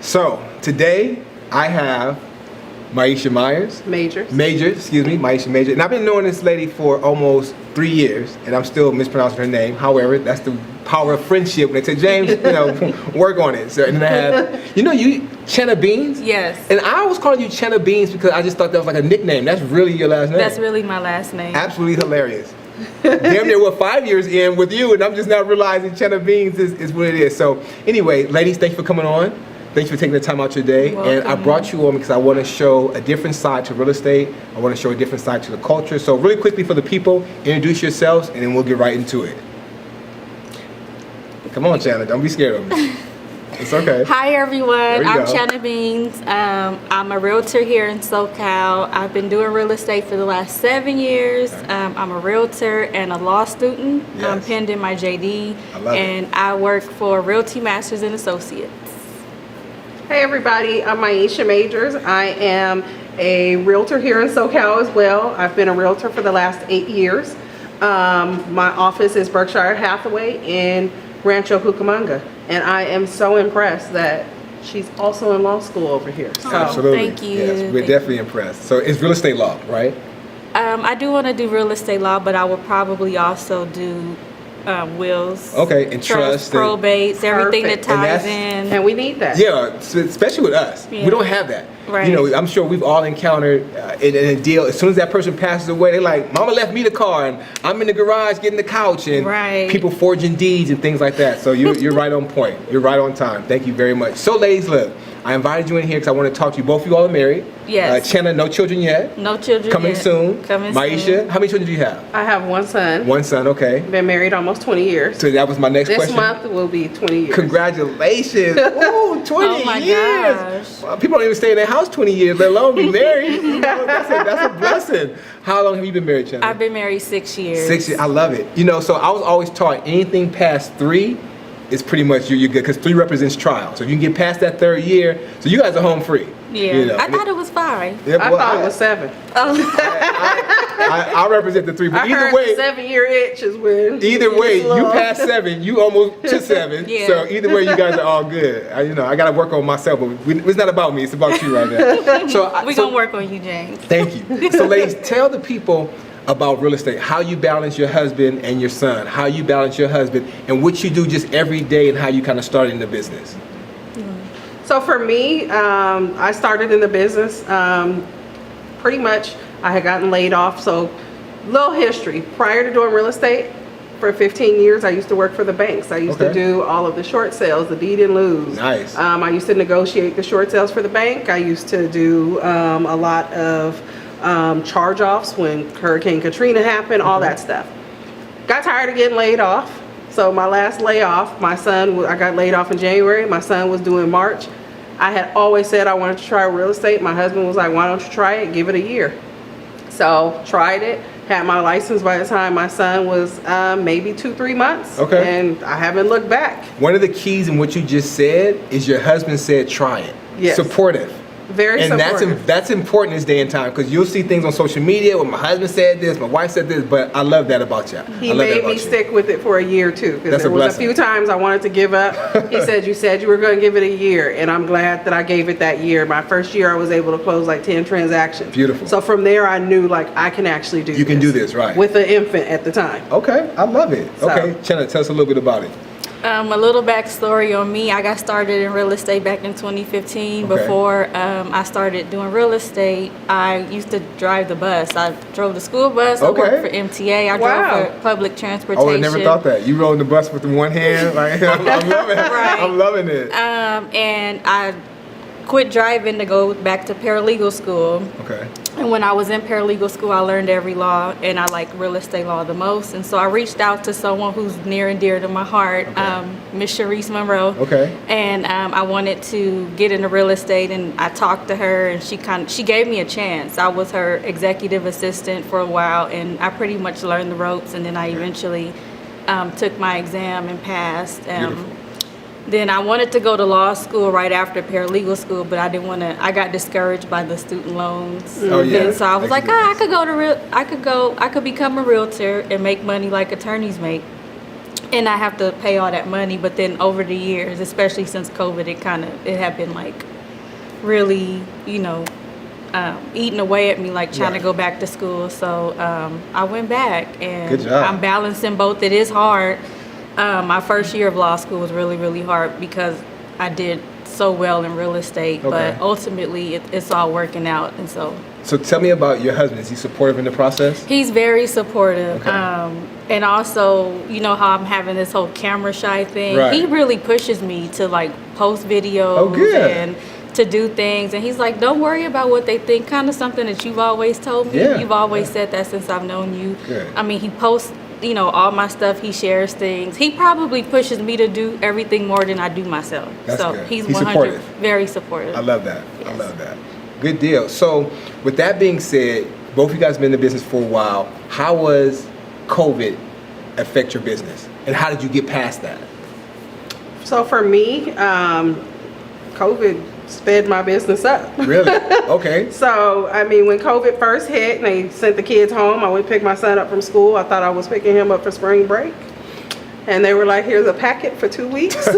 So today I have Myiesha Majors. Myiesha Majors. And I've been knowing this lady for almost 3 years, and I'm still mispronouncing her name. However, that's the power of friendship. When they say, James, work on it. So, and then I have, you Chana Beans? Yes. And I was calling you Chana Beans because I just thought that was like a nickname. That's really your last name. That's really my last name. Absolutely hilarious. Damn near 5 years in with you, and I'm just now realizing Chana Beans is what it is. So anyway, ladies, thank you for coming on. Thanks for taking the time out your day. And I brought you on because I want to show a different side to real estate. I want to show a different side to the culture. So really quickly for the people, introduce yourselves and then we'll get right into it. Come on, Chana, don't be scared of me. It's okay. Hi everyone, I'm go. Chana Beans. I'm a realtor here in SoCal. I've been doing real estate for the last 7 years. I'm a realtor and a law student. Yes. I'm penned in my JD. I love and I work for Realty Masters and Associates. Hey everybody, I'm Myiesha Majors. I am a realtor here in SoCal as well. I've been a realtor for the last 8 years. My office is Berkshire Hathaway in Rancho Cucamonga. And I am so impressed that she's also in law school over here. So. Absolutely. Thank you. Yes, we're definitely impressed. So it's real estate law, right? I do want to do real estate law, but I will probably also do wills, and trust, probates, everything that Perfect. ties in. And we need that. Yeah, especially with us. Yeah. We don't have that. Right. I'm sure we've all encountered in a deal, as soon as that person passes away, they're like, Mama left me the car, and I'm in the garage getting the couch, and people forging deeds and things like that. So you're right on point. You're right on time. Thank you very much. So ladies, look, I invited you in here because I want to talk to you. Both of you all are married. Yes. Chana, no children yet. No children Coming yet. soon. Coming Myiesha, soon. how many children do you have? I have one son. One son, okay. Been married almost 20 years. So that was my next This question. month will be 20 years. Congratulations. Ooh, 20 Oh my years. gosh. Well, people don't even stay in their house 20 years, let alone be married. That's a blessing. How long have you been married, Chana? I've been married 6 years. 6 years. I love it. So I was always taught anything past 3 is pretty much you're good, because 3 represents trial. So if you can get past that 3rd year, so you guys are home free. Yeah. I thought it was 5. Yeah, I thought it was 7. I represent the 3, but I either heard way, the 7-year itch is when. either way, it's long. you passed 7, you almost to 7. Yeah. So either way, you guys are all good. I got to work on myself, but it's not about me. It's about you right now. So We're going to work on you, James. Thank you. So ladies, tell the people about real estate, how you balance your husband and your son, how you balance your husband, and what you do just every day, and how you kind of started in the business. So for me, I started in the business pretty much. I had gotten laid off. So little history. Prior to doing real estate, for 15 years, I used to work for the banks. I used to do all of the short sales, the deed and lose. Nice. I used to negotiate the short sales for the bank. I used to do a lot of charge-offs when Hurricane Katrina happened, all that stuff. Got tired of getting laid off. So my last layoff, I got laid off in January. My son was due in March. I had always said I wanted to try real estate. My husband was like, why don't you try it? Give it a year. So tried it. Had my license by the time my son was maybe 2-3 months. Okay. And I haven't looked back. One of the keys in what you just said is your husband said, try it. Yes. Supportive. Very supportive. And that's important this day and time, because you'll see things on social media where my husband said this, my wife said this, but I love that about you. He made me stick with it for a year too, because there was a few times I wanted to give up. He said, you said you were going to give it a year, and I'm glad that I gave it that year. My first year I was able to close like 10 transactions. Beautiful. So from there I knew like I can actually do this. You can do this, right. With an infant at the time. Okay, I love it. Okay, Chana, tell us a little bit about it. A little backstory on me. I got started in real estate back in 2015. Before I started doing real estate, I used to drive the bus. I drove the school bus. I worked for MTA. I drove for public transportation. Oh, I never thought that. You rode the bus with the one hand? Like, I'm loving it. Right. I'm loving it. And I quit driving to go back to paralegal school. Okay. And when I was in paralegal school, I learned every law, and I like real estate law the most. And so I reached out to someone who's near and dear to my heart, Miss Sharice Monroe. Okay. And I wanted to get into real estate, and I talked to her, and she gave me a chance. I was her executive assistant for a while, and I pretty much learned the ropes, and then I eventually took my exam and passed. Then I wanted to go to law school right after paralegal school, but I didn't want to. I got discouraged by the student loans. Oh, yeah. And so I was like, I could become a realtor and make money like attorneys make. and I have to pay all that money. But then over the years, especially since COVID, it had been like really, eating away at me, like trying to go back to school. So I went back, and Good job. I'm balancing both. It is hard. My first year of law school was really, really hard because I did so well in real estate, but ultimately it's all working out. And so tell me about your husband. Is he supportive in the process? he's very supportive. Okay. And also, you know how I'm having this whole camera shy thing. Right. He really pushes me to like post videos Oh, good. and to do things. And he's like, don't worry about what they think. Kind of something that you've always told me. Yeah. You've always said that since I've known you. Good. I mean, he posts, all my stuff. He shares things. He probably pushes me to do everything more than I do myself. That's so good. he's He's 100, supportive. very supportive. I love that. I Yes. love that. Good deal. So with that being said, both of you guys have been in the business for a while. How was COVID affect your business? And how did you get past that? So for me, COVID sped my business up. Really? Okay. So, I mean, when COVID first hit and they sent the kids home, I went to pick my son up from school. I thought I was picking him up for spring break. And they were like, here's a packet for 2 weeks.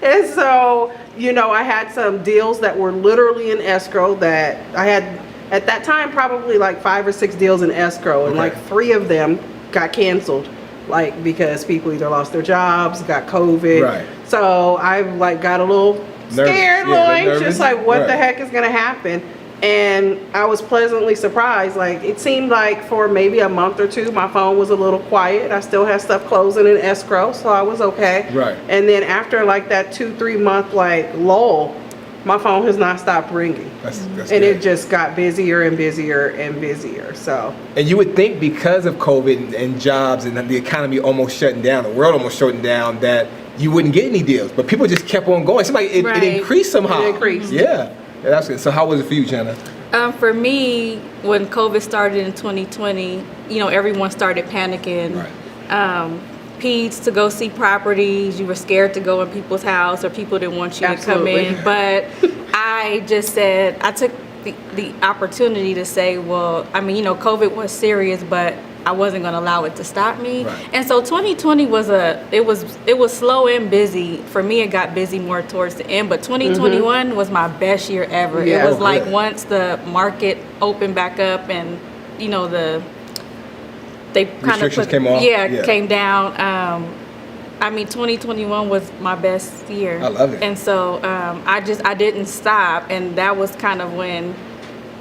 And so, I had some deals that were literally in escrow that I had, at that time, probably like 5 or 6 deals in escrow. And Okay. like 3 of them got canceled. Like, because people either lost their jobs, got COVID. Right. So I like got a little Nervous. scared, a Yeah, little nervous. anxious, like what the Right. heck is gonna happen? And I was pleasantly surprised. Like, it seemed like for maybe a month or 2, my phone was a little quiet. I still had stuff closing in escrow, so I was okay. Right. And then after like that 2-3 month like lull, my phone has not stopped ringing. That's And good. it just got busier and busier and busier. So And you would think because of COVID and jobs and the economy almost shutting down, the world almost shutting down, that you wouldn't get any deals. But people just kept on going. It seemed like it Right. increased somehow. It increased. Yeah. That's good. So how was it for you, Chana? For me, when COVID started in 2020, everyone started panicking. Right. Peds to go see properties. You were scared to go in people's house, or people didn't want you Absolutely. to come in. But I just said, I took the opportunity to say, well, I mean, COVID was serious, but I wasn't going to allow it to stop me. Right. And so 2020 it was slow and busy. For me, it got busy more towards the end, but 2021 was my best year ever. Yeah. It was Oh, like good. once the market opened back up and, they kind of Restrictions came off? Yeah. came down. I mean, 2021 was my best year. I love it. And so I didn't stop, and that was kind of when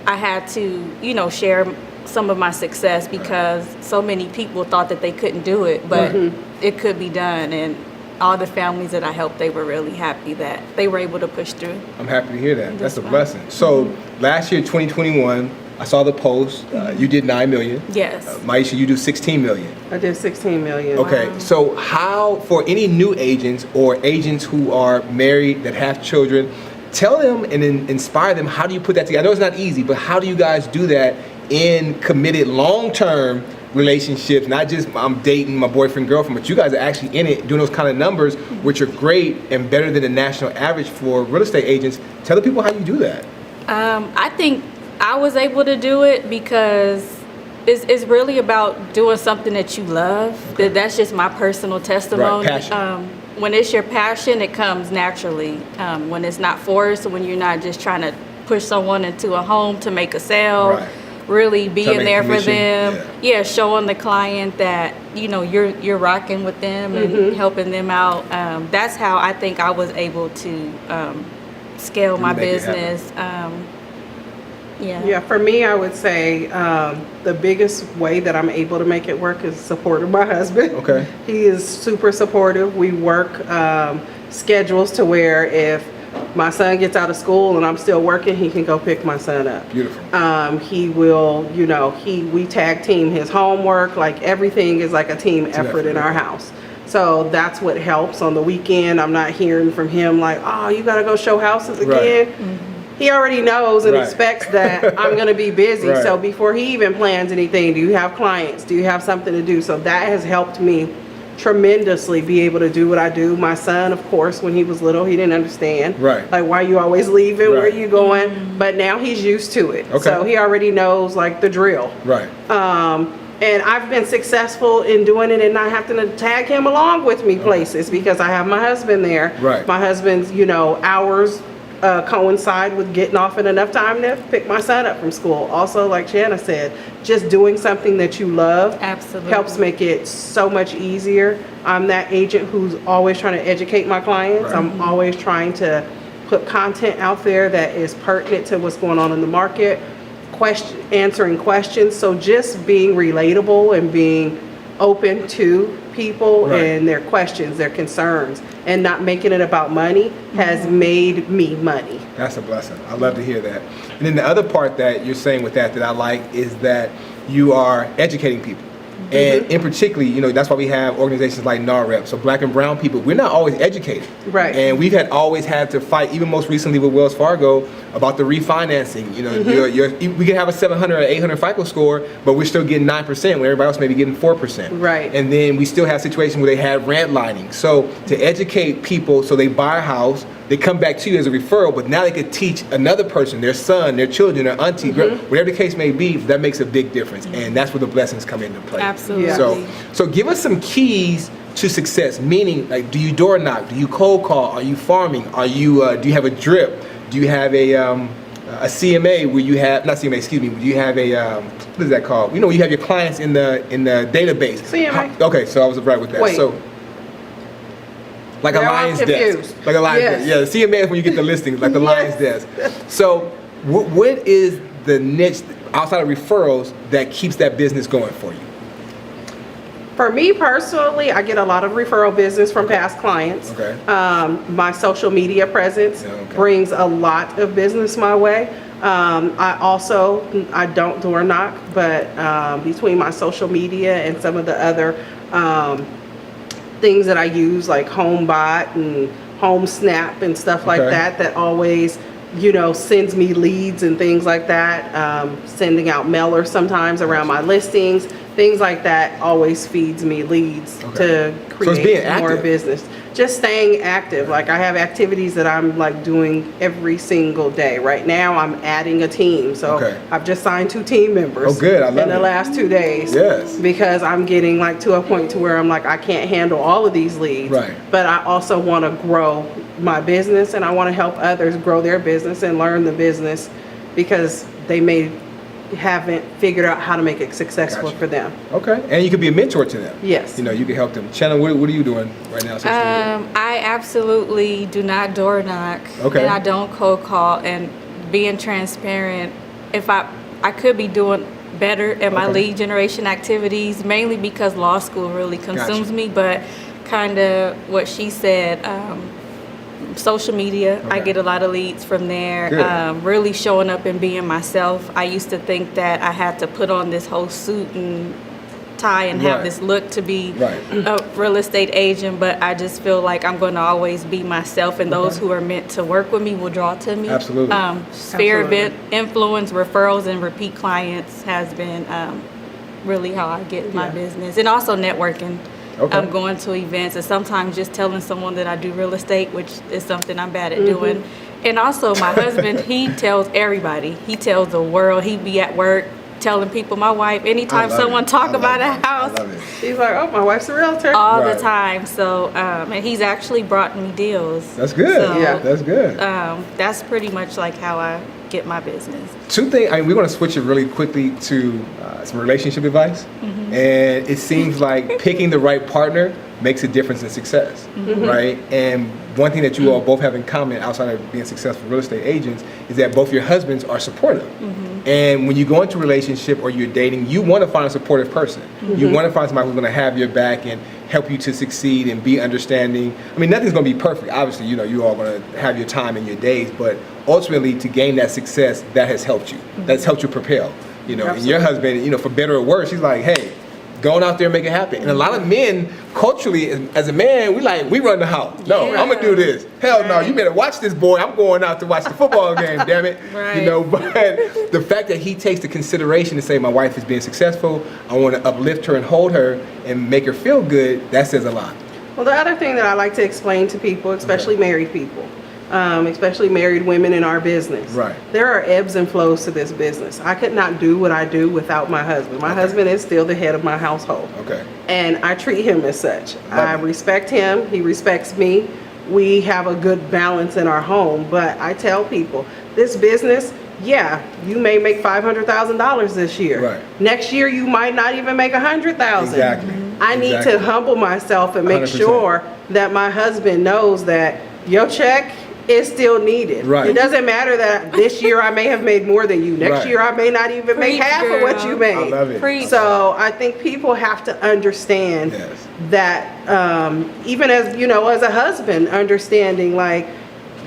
I had to, share some of my success, because so many people thought that they couldn't do it, but it could be done. And all the families that I helped, they were really happy that they were able to push through. I'm happy to hear that. That's a That's blessing. So last year, 2021, I saw the post. You did $9 million. Yes. Myiesha, you do $16 million. I did 16 million. Okay, so how, for any new agents or agents who are married that have children, tell them and inspire them, how do you put that together? I know it's not easy, but how do you guys do that in committed long-term relationships? Not just I'm dating my boyfriend, girlfriend, but you guys are actually in it doing those kind of numbers, which are great and better than the national average for real estate agents. Tell the people how you do that. I think I was able to do it because it's really about doing something that you love. Okay. That's just my personal testimony. Right, passion. When it's your passion, it comes naturally. When it's not forced, when you're not just trying to push someone into a home to make a sale, Right. really To being make there for commission, them. Yeah, showing the client that you're rocking with them and helping them out. That's how I think I was able to scale my make it happen. business. Yeah, for me, I would say the biggest way that I'm able to make it work is support of my husband. Okay. He is super supportive. We work schedules to where if my son gets out of school and I'm still working, he can go pick my son up. Beautiful. He will, we tag team his homework. Like, everything is like a team effort in effort. our house. So that's what helps. On the weekend, I'm not hearing from him like, oh, you got to go show houses again. Right. He already knows and Right. expects that I'm going to be busy. Right. So before he even plans anything, do you have clients? Do you have something to do? So that has helped me tremendously be able to do what I do. My son, of course, when he was little, he didn't understand. Right. Like, why you always leaving? Where Right. you going? But now he's used to it. Okay. So he already knows like the drill. Right. And I've been successful in doing it and not having to tag him along with me places because I have my husband there. Right. My husband's, hours coincide with getting off in enough time to pick my son up from school. Also, like Chana said, just doing something that you love Absolutely. helps make it so much easier. I'm that agent who's always trying to educate my clients. Right. I'm always trying to put content out there that is pertinent to what's going on in the market, answering questions. So just being relatable and being open to people and their questions, their concerns, and not making it about money has made me money. That's a blessing. I love to hear that. And then the other part that you're saying with that I like is that you are educating people. And in particular, that's why we have organizations like NAREP. So Black and brown people, we're not always educated. Right. And we've always had to fight, even most recently with Wells Fargo, about the refinancing. We can have a 700 or 800 FICO score, but we're still getting 9% when everybody else may be getting 4%. Right. And then we still have situations where they have redlining. So to educate people so they buy a house, they come back to you as a referral, but now they could teach another person, their son, their children, their auntie, whatever the case may be. That makes a big difference, and that's where the blessings come into play. Absolutely. So give us some keys to success. Meaning, like, do you door knock? Do you cold call? Are you farming? Are you? Do you have a drip? Do you have a CMA where you have not CMA? Excuse me. Do you have a what is that called? You have your clients in the database. CMA. Okay, so I was right with that. Wait. So. Like a Lion's Desk. Like a Lion's Desk. Yeah, the CMA is when you get the listings, like the Lion's Desk. So what is the niche outside of referrals that keeps that business going for you? For me personally, I get a lot of referral business from past clients. Okay. My social media presence brings a lot of business my way. I don't door knock, but between my social media and some of the other things that I use, like HomeBot and HomeSnap and stuff like that always, sends me leads and things like that. Sending out mailers sometimes around my listings, things like that always feeds me leads to create more business. Just staying active. Like I have activities that I'm like doing every single day. Right now I'm adding a team. So I've just signed 2 team members in the last 2 days. Yes. Because I'm getting like to a point to where I'm like, I can't handle all of these leads. Right. But I also want to grow my business and I want to help others grow their business and learn the business because they haven't figured out how to make it successful for them. Okay, and you could be a mentor to them. Yes. You can help them. Chana, what are you doing right now? I absolutely do not door knock. Okay. And I don't cold call. And being transparent, if I could be doing better at my lead generation activities, mainly because law school really consumes me. But kind of what she said, social media, I get a lot of leads from there. Really showing up and being myself. I used to think that I had to put on this whole suit and tie and have this look to be a real estate agent, but I just feel like I'm going to always be myself, and those who are meant to work with me will draw to me. Absolutely. Sphere of influence, referrals, and repeat clients has been really how I get my business, and also networking. I'm going to events and sometimes just telling someone that I do real estate, which is something I'm bad at doing. And also my husband, he tells everybody. He tells the world. He be at work telling people, my wife, anytime someone talk about a house, he's like, oh, my wife's a realtor. all the time. So, and he's actually brought me deals. That's good. So, That's good. That's pretty much like how I get my business. 2 things, we're going to switch it really quickly to some relationship advice. And it seems like picking the right partner makes a difference in success, right? And one thing that you all both have in common outside of being successful real estate agents is that both your husbands are supportive. And when you go into a relationship or you're dating, you want to find a supportive person. You want to find somebody who's going to have your back and help you to succeed and be understanding. Nothing's going to be perfect. Obviously, you all going to have your time and your days, but ultimately to gain that success, that has helped you. That's helped you propel. And your husband, for better or worse, he's like, hey, going out there and make it happen. And a lot of men, culturally, as a man, we run the house. No, I'm gonna do this. Hell no, you better watch this boy. I'm going out to watch the football game, damn it. But the fact that he takes the consideration to say my wife is being successful, I want to uplift her and hold her and make her feel good, that says a lot. Well, the other thing that I like to explain to people, especially married people, especially married women in our business. Right. There are ebbs and flows to this business. I could not do what I do without my husband. My husband is still the head of my household. Okay. And I treat him as such. I Love it. respect him. He respects me. We have a good balance in our home. But I tell people, this business, yeah, you may make $500,000 this year. Right. Next year, you might not even make $100,000. Exactly. I need Exactly. to humble myself and make 100%. sure that my husband knows that your check is still needed. Right. It doesn't matter that this year I may have made more than you. Next Right. year I may not even make Preach, half of what girl. you made. I love it. Preach. So I think people have to understand Yes. that even as, you know, as a husband, understanding like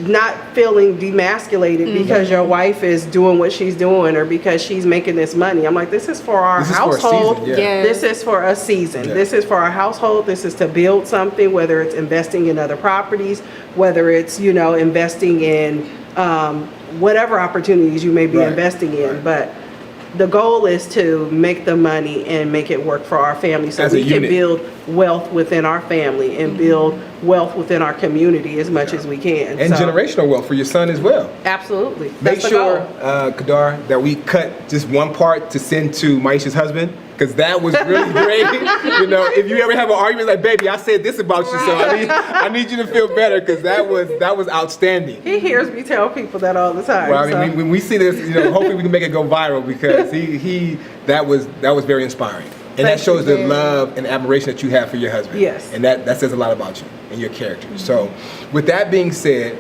not feeling demasculated because your wife is doing what she's doing or because she's making this money. I'm like, this is for our This is for a household. season, yeah. Yes. This is for a season. Yeah. This is for our household. This is to build something, whether it's investing in other properties, whether it's, you know, investing in whatever opportunities you may be Right. investing in. Right. But the goal is to make the money and make it work for our family so As a we can unit. build wealth within our family and build wealth within our community as much as we can. And So, generational wealth for your son as well. absolutely. Make That's the sure, goal. Kadar, that we cut just one part to send to Myiesha's husband, because that was really great. You know, if you ever have an argument like, baby, I said this about you, so I need you to feel better, because that was outstanding. He hears me tell people that all the time. Well, I mean, so. when we see this, you know, hopefully we can make it go viral, because that was very inspiring. And that Thank shows you, the Dan. love and admiration that you have for your husband. Yes. And that says a lot about you and your character. So, with that being said,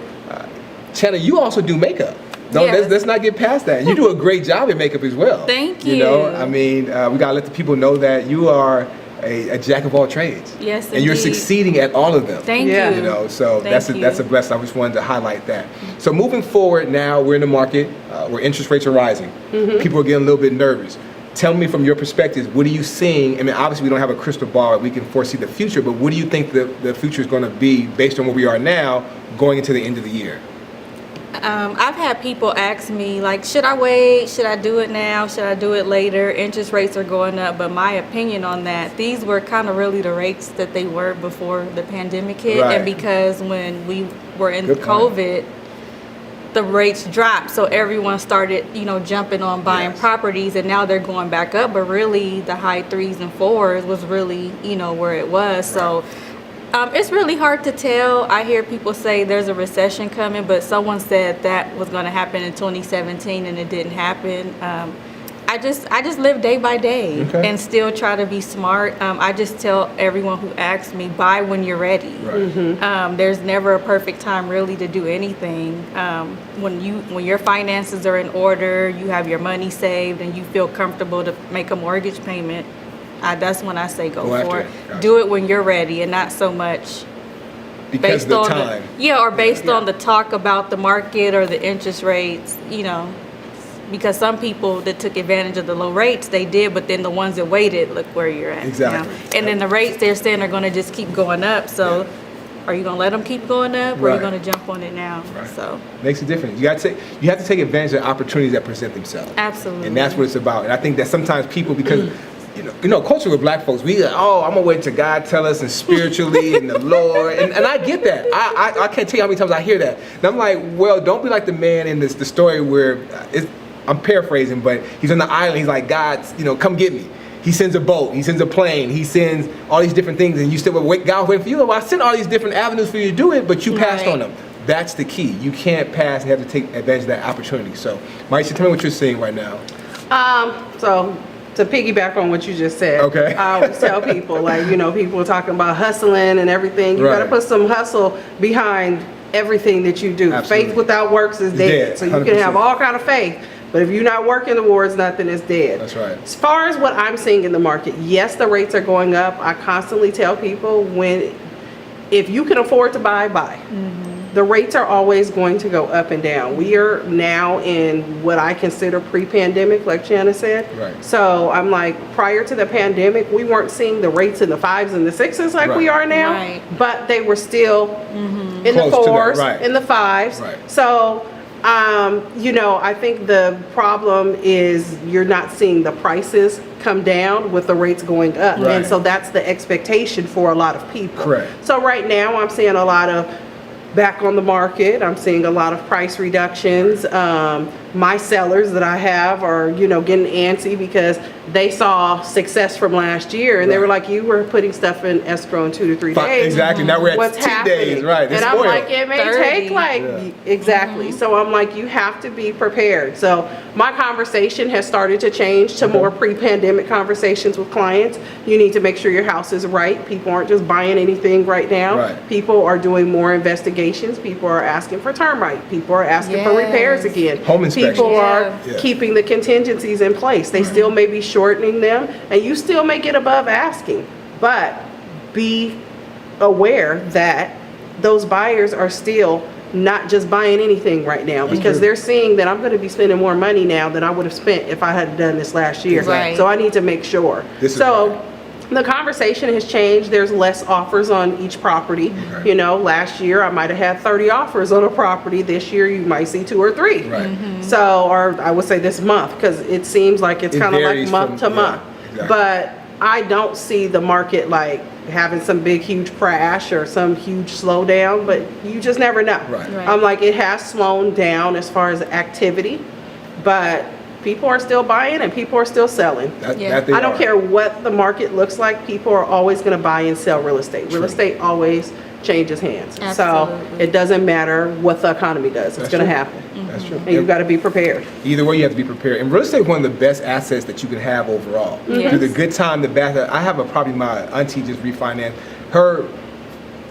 Chana, you also do makeup. Yes. Let's not get past that. You do a great job at makeup as well. Thank You know, you. I mean, we gotta let the people know that you are a jack of all trades. Yes, and you're indeed. succeeding at all of them. Thank Yeah. you. You know, so Thank that's you. a blessing. I just wanted to highlight that. So moving forward now, we're in the market where interest rates are rising. People are getting a little bit nervous. Tell me from your perspective, what are you seeing? I mean, obviously we don't have a crystal ball, we can foresee the future, but what do you think the future is going to be based on where we are now going into the end of the year? I've had people ask me, like, should I wait? Should I do it now? Should I do it later? Interest rates are going up, but my opinion on that, these were kind of really the rates that they were before the pandemic hit. Right. And because when we were in Good point. COVID, the rates dropped, so everyone started, you know, jumping on buying Yes. properties, and now they're going back up, but really the high 3s and 4s was really, you know, where it was. So it's really hard to tell. I hear people say there's a recession coming, but someone said that was going to happen in 2017 and it didn't happen. I just live day by day Okay. and still try to be smart. I just tell everyone who asks me, buy when you're ready. Right. There's never a perfect time really to do anything. When your finances are in order, you have your money saved, and you feel comfortable to make a mortgage payment, that's when I say go Go after for it. it. Gotcha. Do it when you're ready, and not so much Because based of the on time. or based Yeah. on the talk about the market or the interest rates, you know. Because some people that took advantage of the low rates, they did, but then the ones that waited, look where you're at. Exactly. Now. And then the rates they're saying are going to just keep going up. So, are you going to let them keep going up, or are Right. you going to jump on it now? Right. So, Makes a difference. You have to take advantage of the opportunities that present themselves. absolutely. And that's what it's about. And I think that sometimes people, because you know, culture with black folks, we like, I'm gonna wait till God tell us, and spiritually and the Lord, and I get that. I can't tell you how many times I hear that. And I'm like, well, don't be like the man in the story where I'm paraphrasing, but he's on the island. He's like, God, come get me. He sends a boat, he sends a plane, he sends all these different things, and you still wait. God waiting for you. Well, I sent all these different avenues for you to do it, but you passed Right. on them. That's the key. You can't pass and have to take advantage of that opportunity. So, Myiesha, tell me what you're seeing right now. So to piggyback on what you just said, Okay. I always tell people, like, people are talking about hustling and everything. You Right. gotta put some hustle behind everything that you do. Absolutely. Faith without works is dead. Dead, So you 100%. can have all kind of faith, but if you're not working towards nothing, it's dead. That's right. As far as what I'm seeing in the market, yes, the rates are going up. I constantly tell people, if you can afford to buy. The rates are always going to go up and down. We are now in what I consider pre-pandemic, like Chana said. Right. So I'm like, prior to the pandemic, we weren't seeing the rates in the 5s and the 6s like we Right. are now, Right. but they were still in Close the to that, 4s, right. in the 5s. Right. So, I think the problem is you're not seeing the prices come down with the rates going up. Right. And so that's the expectation for a lot of people. Correct. So right now I'm seeing a lot of back on the market. I'm seeing a lot of price reductions. My sellers that I have are, getting antsy because they saw success from last year, and they were like, you were putting stuff in escrow in 2 to 3 days. Exactly. Now we're at What's 10 days, right? And I'm like, it may 30. take exactly. So I'm like, you have to be prepared. So my conversation has started to change to more pre-pandemic conversations with clients. You need to make sure your house is right. People aren't just buying anything right now. Right. People are doing more investigations. People are asking for termite. People are asking for repairs again. Home inspection. People are Yeah. keeping the contingencies in place. They still may be shortening them, and you still may get above asking. But be aware that those buyers are still not just buying anything right now, because they're seeing that I'm going to be spending more money now than I would have spent if I had done this last year. Right. So I need to make sure. The conversation has changed. There's less offers on each property. Last year I might have had 30 offers on a property. This year you might see 2 or 3. Right. So, or I would say this month, because it seems like it's kind of like varies month to month. exactly. But I don't see the market like having some big huge crash or some huge slowdown, but you just never know. Right. Right. I'm like, it has slowed down as far as activity, but people are still buying and people are still selling. I don't care what the market looks like, people are always going to buy and sell real estate. Real estate always changes hands. So Absolutely. it doesn't matter what the economy does, it's going to happen. That's true. And you've got to be prepared. Either way, you have to be prepared. And real estate is one of the best assets that you can have overall. Yes. Through the good time, the bad. I have a property my auntie just refinanced. Her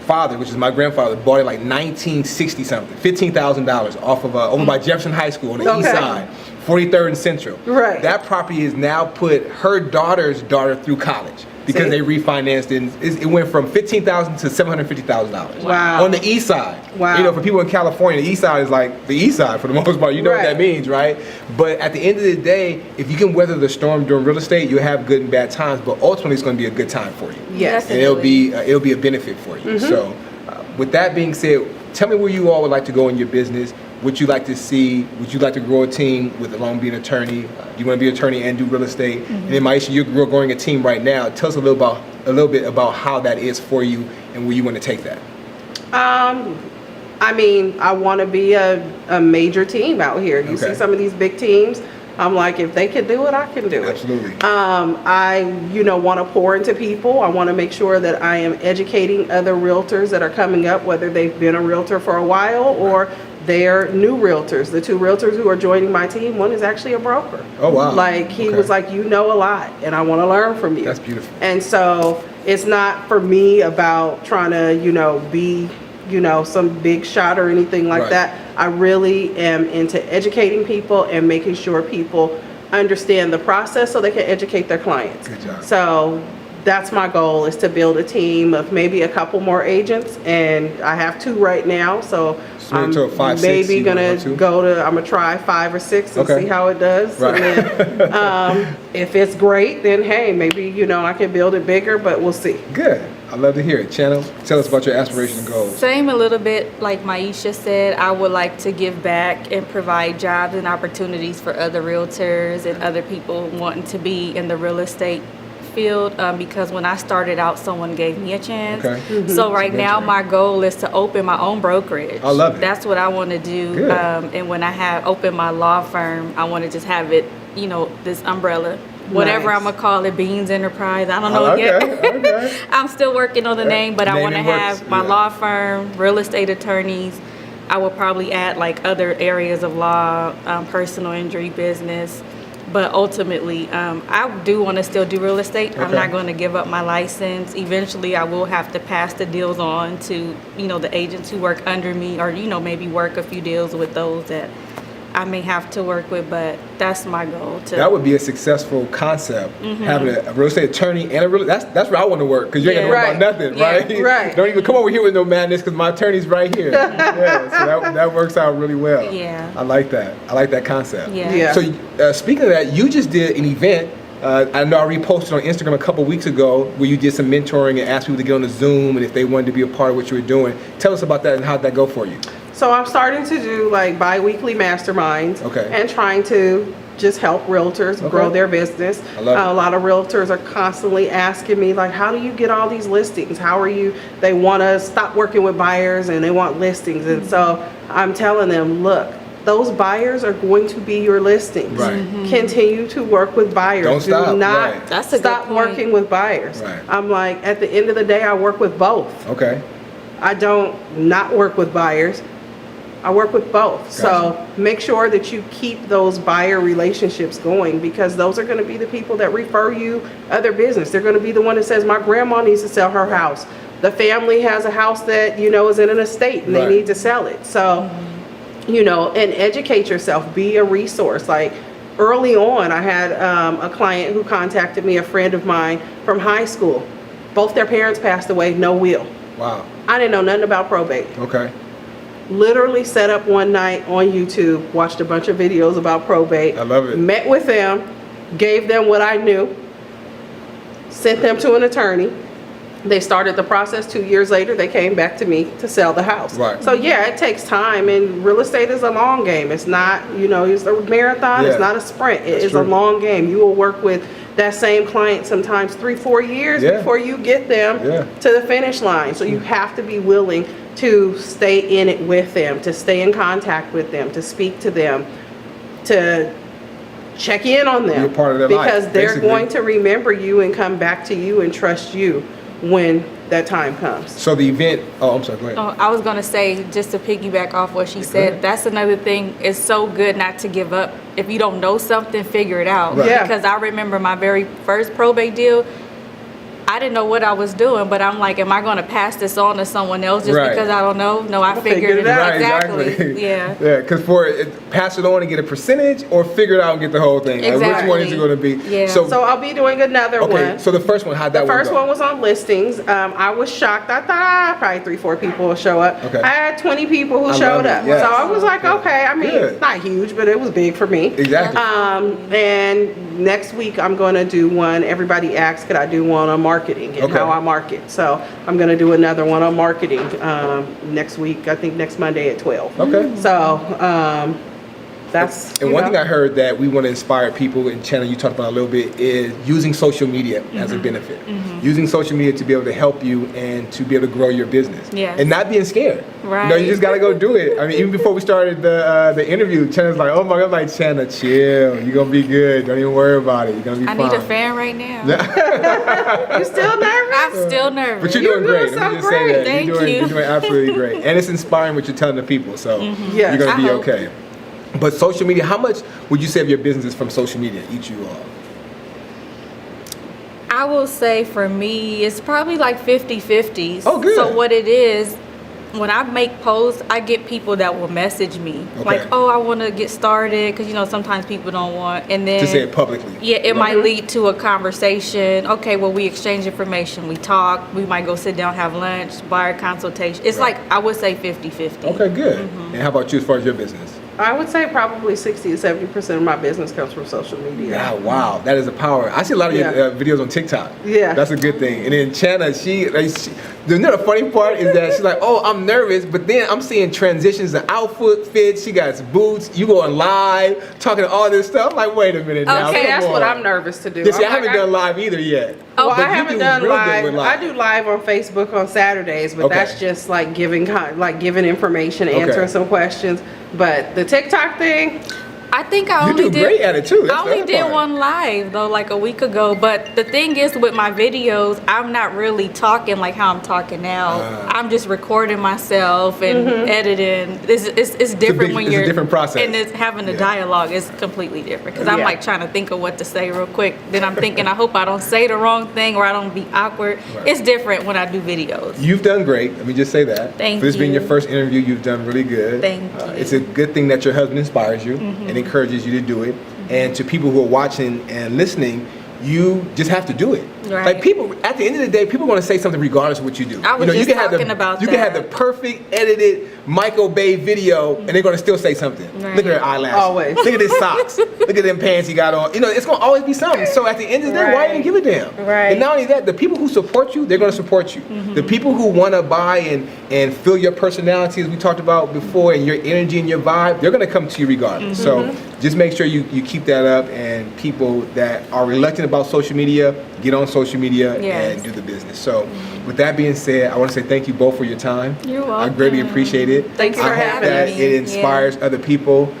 father, which is my grandfather, bought it like 1960 something, $15,000 off of over by Jefferson High School on the east side, 43rd and Central. Right. That property has now put her daughter's daughter through college because they refinanced it. It went from $15,000 to $750,000. Wow. On the east side. Wow. For people in California, the east side is like the east side for the most part. You know what that means, right? But at the end of the day, if you can weather the storm during real estate, you'll have good and bad times. But ultimately, it's going to be a good time for you. Yes. And it'll be a benefit for you. So, with that being said, tell me where you all would like to go in your business. What you like to see? Would you like to grow a team with along being an attorney? Do you want to be an attorney and do real estate? And then Myiesha, you're growing a team right now. Tell us a little bit about how that is for you and where you want to take that. I mean, I want to be a major team out here. You see some of these big teams, I'm like, if they can do it, I can do it. Absolutely. I, want to pour into people. I want to make sure that I am educating other realtors that are coming up, whether they've been a realtor for a while or they're new realtors. The 2 realtors who are joining my team, one is actually a broker. Oh, wow. Like, he was like, you know a lot, and I want to learn from you. That's beautiful. And so it's not for me about trying to, be, some big shot or anything like that. I really am into educating people and making sure people understand the process so they can educate their clients. Good job. So that's my goal, is to build a team of maybe a couple more agents, and I have 2 right now, so I'm to a 5, 6, maybe you gonna want I'm gonna try 5 or 6 and see how it does. Right. And then, if it's great, then hey, maybe I can build it bigger, but we'll see. Good. I love to hear it. Chana, tell us about your aspirations and goals. Same a little bit like Myiesha said. I would like to give back and provide jobs and opportunities for other realtors and other people wanting to be in the real estate field, because when I started out, someone gave me a chance. So right now, my goal is to open my own brokerage. I love it. That's what I want to do. Good. And when I have opened my law firm, I want to just have it, this umbrella. Whatever I'm gonna call it, Beans Enterprise. I don't know yet. I'm still working on the name, but I want to have my law firm, real estate attorneys. I will probably add like other areas of law, personal injury, business. But ultimately, I do want to still do real estate. I'm not going to give up my license. Eventually, I will have to pass the deals on to, the agents who work under me, or, maybe work a few deals with those that I may have to work with, but that's my goal too. That would be a successful concept, having a real estate attorney and a real. That's where I want to work, because you ain't gonna worry about nothing, right? Right. Don't even come over here with no madness, because my attorney's right here. So that works out really well. Yeah. I like that. I like that concept. Yeah. So speaking of that, you just did an event. I know I reposted on Instagram a couple weeks ago where you did some mentoring and asked people to get on the Zoom and if they wanted to be a part of what you were doing. Tell us about that and how'd that go for you? So I'm starting to do like bi-weekly masterminds and trying to just help realtors grow their business. I love it. A lot of realtors are constantly asking me, like, how do you get all these listings? How are you, they want to stop working with buyers and they want listings. And so I'm telling them, look, those buyers are going to be your listings. Right. Continue to work with buyers. Don't stop. Do not Right. That's a good stop point. working with buyers. Right. I'm like, at the end of the day, I work with both. Okay. I don't not work with buyers. I work with both. Gotcha. So make sure that you keep those buyer relationships going, because those are going to be the people that refer you other business. They're going to be the one that says, my grandma needs to sell her house. The family has a house that, you know, is in an estate and they need to sell it. So, you know, and educate yourself, be a resource. Like early on, I had a client who contacted me, a friend of mine from high school. Both their parents passed away, no will. Wow. I didn't know nothing about probate. Okay. Literally set up one night on YouTube, watched a bunch of videos about probate. I love it. Met with them, gave them what I knew, sent them to an attorney. They started the process. 2 years later, they came back to me to sell the house. Right. So yeah, it takes time, and real estate is a long game. It's not, you know, it's a marathon. Yeah. It's not a sprint. It That's is true. a long game. You will work with that same client sometimes 3-4 years Yeah. before you get them Yeah. to the finish line. So you have to be willing to stay in it with them, to stay in contact with them, to speak to them, to check in on them. Be a part of their life, because they're basically. going to remember you and come back to you and trust you when that time comes. So the event, oh, I'm sorry, go ahead. Oh, I was gonna say, just to piggyback off what she said, that's another thing. It's so good not to give up. If you don't know something, figure it out. Right. Yeah. Because I remember my very first probate deal, I didn't know what I was doing, but I'm like, am I gonna pass this on to someone else just Right. because I don't know? No, I I'll figured figure it it out. out. Right, Exactly. Yeah. Yeah, because pass it on and get a percentage, or figure it out and get the whole thing. Like, which one is it going to be? Yeah. So I'll be doing another okay. one. So the first one, how'd that The first go? one was on listings. I was shocked. I thought probably 3-4 people will show up. Okay. I had 20 people who I love showed it. up. Yes. So I was like, okay. I mean, Good. it's not huge, but it was big for me. Exactly. And next week I'm going to do one. Everybody asked, could I do one on marketing and Okay. how I market? So I'm going to do another one on marketing next week. I think next Monday at 12. Okay. So that's. And one thing I heard that we want to inspire people, and Chana, you talked about a little bit, is using social media as a benefit. Using social media to be able to help you and to be able to grow your business. Yes. And not being scared. Right. You know, you just got to go do it. I mean, even before we started the interview, Chana's like, oh my God, I'm like, Chana, chill. You're going to be good. Don't even worry about it. You're going to be I fine. need a fan right now. You still nervous? I'm still nervous. But you're doing You're great. doing Let me so just say great. that. Thank you're you. doing absolutely great. And it's inspiring what you're telling the people. So Yes, you're going I to be hope. okay. But social media, how much would you say of your business is from social media, each you all? I will say for me, it's probably like 50-50. Oh, good. So what it is, when I make posts, I get people that will message me. Okay. Like, oh, I want to get started. Because, you know, sometimes people don't want. And then, To say it publicly. yeah, it Right. might lead to a conversation. Okay, well, we exchange information. We talk. We might go sit down, have lunch, buyer consultation. It's Right. like, I would say 50-50. Okay, good. And how about you as far as your business? I would say probably 60 to 70% of my business comes from social media. Yeah, wow, that is a power. I see a lot of Yeah. your videos on TikTok. Yeah. That's a good thing. And then Chana, you know the funny part is that she's like, oh, I'm nervous, but then I'm seeing transitions of outfits. She got boots. You going live, talking all this stuff. I'm like, wait a minute now. Okay, Okay, come that's what on. I'm nervous to do. Yeah, see, I I'm haven't like, done live either yet. Well, But I you haven't do done real good live. with I do live on Facebook on Saturdays, but Okay. that's just like giving information, answering some questions. But the TikTok thing, I think I You only do did. great at it, too. That's I the only other did part. one live though, like a week ago. But the thing is, with my videos, I'm not really talking like how I'm talking now. I'm just recording myself and editing. It's different when it's a you're different process. and it's having a Yeah. dialogue is completely different. Because I'm Yeah. like trying to think of what to say real quick. Then I'm thinking, I hope I don't say the wrong thing or I don't be awkward. Right. It's different when I do videos. You've done great. Let me just say that. Thank For this being you. your first interview, you've done really good. Thank you. Mm-hmm. It's a good thing that your husband inspires you and encourages you to do it. And to people who are watching and listening, you just have to do it. Right. Like people, at the end of the day, people want to say something regardless of what you do. I was you just can have talking about You can have the that. perfect edited Michael Bay video, and they're going to still say something. Right. Look at her eyelashes. Always. Look at his socks. Look at them pants he got on. You know, it's gonna always be something. So at the end of the day, why even give a damn? Right. And not only that, the people who support you, they're gonna support you. The people who wanna buy and feel your personality, as we talked about before, and your energy and your vibe, they're gonna come to you regardless. So just make sure you keep that up, and people that are reluctant about social media, get on social media and do the business. So with that being said, I want to say thank you both for your time. You're welcome. I greatly appreciate it. Thank you for I hope having that me. it inspires other people.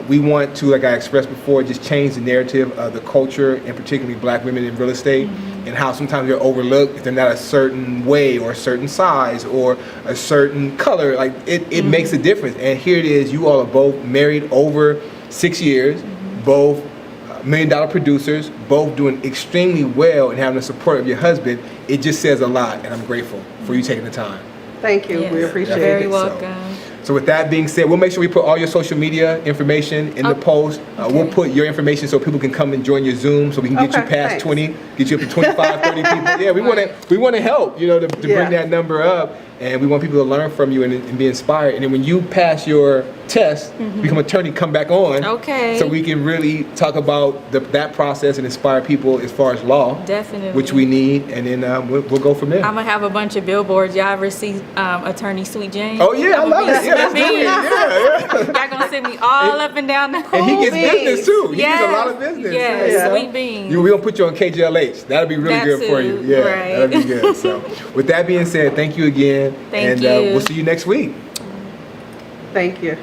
We want to, like I expressed before, just change the narrative of the culture, and particularly black women in real estate, and how sometimes they're overlooked if they're not a certain way or a certain size or a certain color. Like it makes a difference. And here it is, you all are both married over 6 years, both $1 million producers, both doing extremely well and having the support of your husband. It just says a lot, and I'm grateful for you taking the time. Thank you. Yes, We appreciate you're very it. welcome. So with that being said, we'll make sure we put all your social media information in the post. We'll put your information so people can come and join your Zoom, so we can get you past 20, get you up to 25, 30 people. Yeah, we want to help, you know, to bring that number up. And we want people to learn from you and be inspired. And then when you pass your test, become an attorney, come back on. Okay. So we can really talk about that process and inspire people as far as law. Definitely. Which we need. And then we'll go from there. I'm gonna have a bunch of billboards. Y'all ever see Attorney Sweet Jane? Oh yeah, I love it. Yeah, that's Sweet good. Bean. Yeah. Y'all gonna send me all up and down the And he gets Beans. business too. He Yes. gets a lot of business. Yes, Yeah. Sweet Beans. We're gonna put you on KJLH. That'll be really That good for you. too, Yeah, right. that'll be good. So, with that being said, thank you again. Thank and you. We'll see you next week. Thank you.